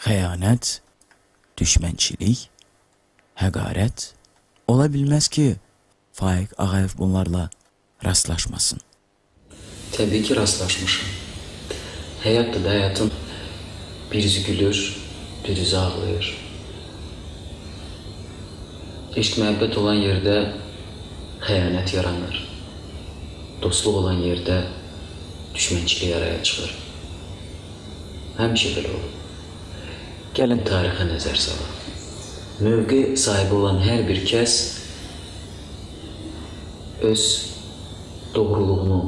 xəyanət, düşmənçilik, həqarət ola bilməz ki, Faiq Ağayev bunlarla rastlaşmasın. Təbii ki, rastlaşmışım. Həyatdır da, həyatın birizi gülür, birizi ağlayır. Eşq məhəbbət olan yerdə xəyanət yaranır. Dostluq olan yerdə düşmənçilik araya çıxır. Həmişə belə olur. Gəlin tarixə nəzər salaq. Mövqe sahibi olan hər bir kəs öz doğruluğunu,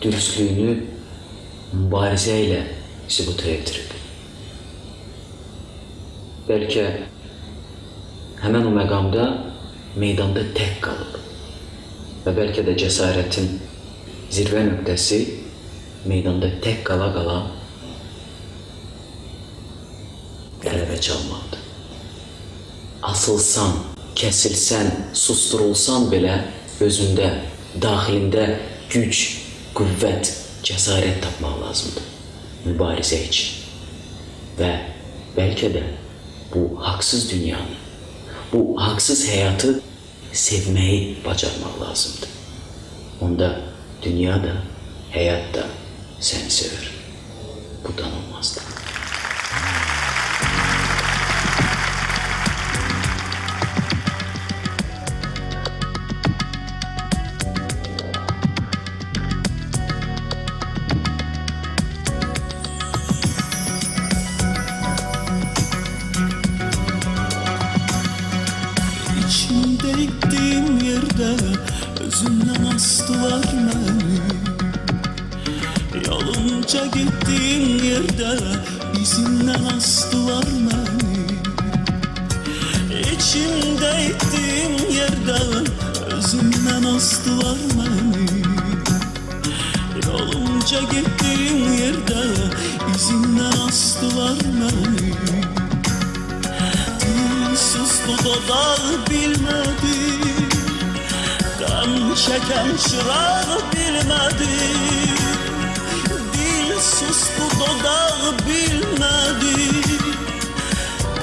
dürüstlüyünü mübarizə ilə sübut etdirib. Bəlkə həmən o məqamda meydanda tək qalıb və bəlkə də cəsarətin zirvə nöqtəsi meydanda tək qala-qala qələbə çalmaqdır. Asılsan, kəsilsən, susturulsan belə özündə, daxilində güc, qüvvət, cəsarət tapmaq lazımdır mübarizə üçün. Və bəlkə də bu haqsız dünyanı, bu haqsız həyatı sevməyi bacarmaq lazımdır. Onda dünya da, həyat da səni sevər. Bu danılmazdır. İçimdə ittiğim yerde özündən astılar məni. Yolunca gittiğim yerde izindən astılar məni. İçimdə ittiğim yerde özündən astılar məni. Yolunca gittiğim yerde izindən astılar məni. Sustu dodağı bilmedi, qəm çəkən çırağı bilmedi. Dil sustu dodağı bilmedi,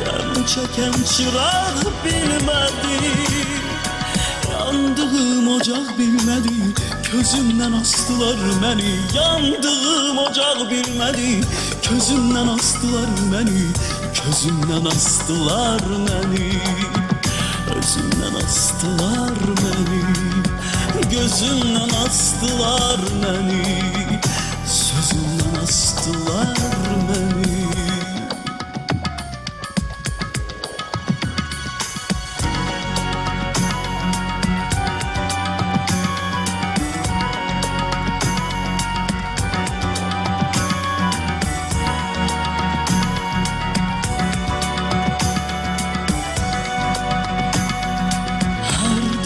qəm çəkən çırağı bilmedi. Yandığım ocaq bilmedi, közümdən astılar məni. Yandığım ocaq bilmedi, közümdən astılar məni. Közümdən astılar məni, özümdən astılar məni. Gözümdən astılar məni, sözümdən astılar məni.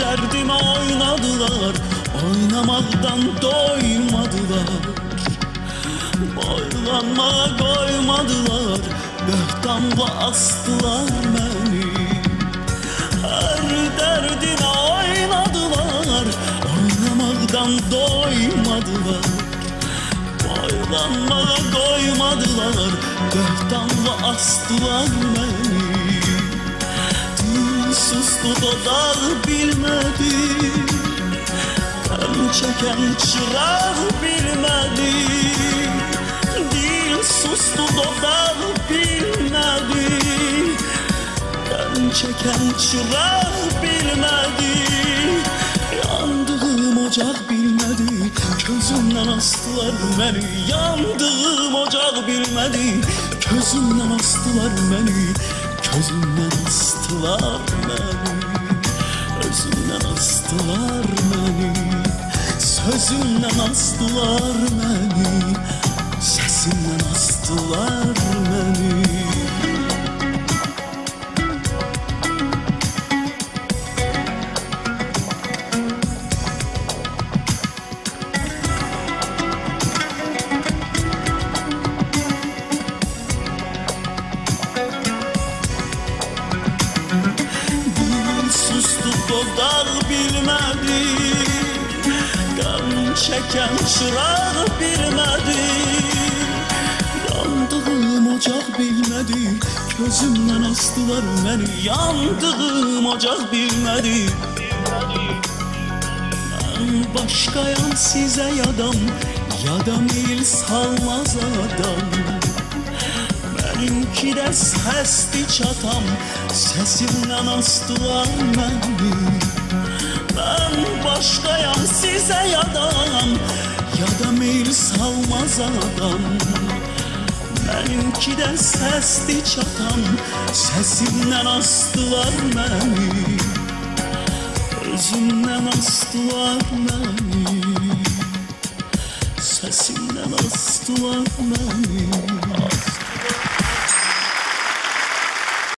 Derdime oynadılar, oynamaktan doymadılar. Boylanmaya koymadılar, böhtanla astılar beni. Her derdime oynadılar, oynamaktan doymadılar. Boylanmaya koymadılar, böhtanla astılar beni. Sustu dodağı bilmedi, qəm çəkən çırağı bilmedi. Dil sustu dodağı bilmedi, qəm çəkən çırağı bilmedi. Yandığım ocaq bilmedi, közümdən astılar məni. Yandığım ocaq bilmedi, közümdən astılar məni. Közümdən astılar məni, özümdən astılar məni. Sözümdən astılar məni, səsimdən astılar məni. Dodağı bilmedi, qəm çəkən çırağı bilmedi. Yandığım ocaq bilmedi, bilmədi, gözümdən astılar məni, yandığım ocaq bilmədi. Mən başqayam sizə yadam, yada meyil salmaz adam. Benimki de sesli çatam, sesimden astılar beni. Ben başkayam size yadam, ya da meyil salmaz adam. Benimki de sesli çatam, sesimden astılar beni. Özümden astılar beni, sesimden astılar beni.